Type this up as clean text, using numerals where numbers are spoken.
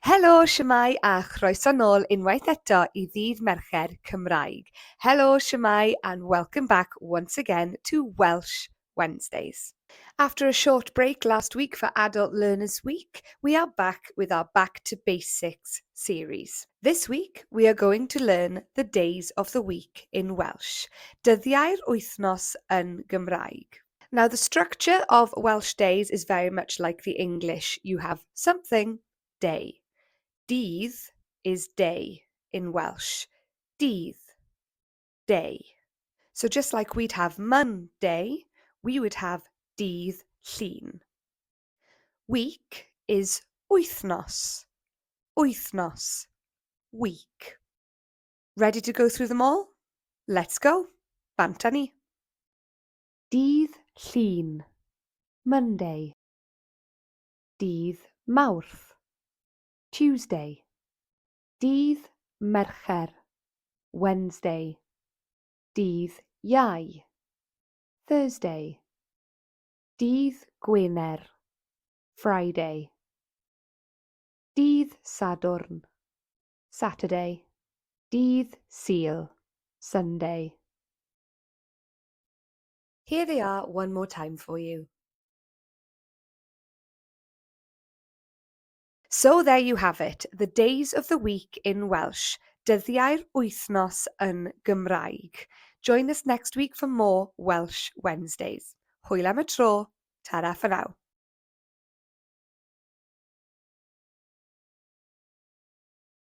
Helo, shwmae a chroeso nôl unwaith eto I ddydd Mercher Cymraeg. Hello, shwmae and welcome back once again to Welsh Wednesdays. After a short break last week for Adult Learners Week, we are back with our Back to Basics series. This week, we are going to learn the days of the week in Welsh. Dyddiau'r wythnos yn Gymraeg. Now, the structure of Welsh days is very much like the English. You have something, day. Dydd is day in Welsh. Dydd, day. So just like we'd have Monday, we would have dydd llun. Week is wythnos. Wythnos, week. Ready to go through them all? Let's go. Bant â ni. Dydd llun, Monday. Dydd Mawrth, Tuesday. Dydd Mercher, Wednesday. Dydd Iau, Thursday. Dydd GWENER, Friday. Dydd SADWRN, Saturday. Dydd Sul, Sunday. Here they are one more time for you. So there you have it, the days of the week in Welsh. Dyddiau'r wythnos yn Gymraeg. Join us next week for more Welsh Wednesdays. Hwyl am y tro. Ta-ra for now.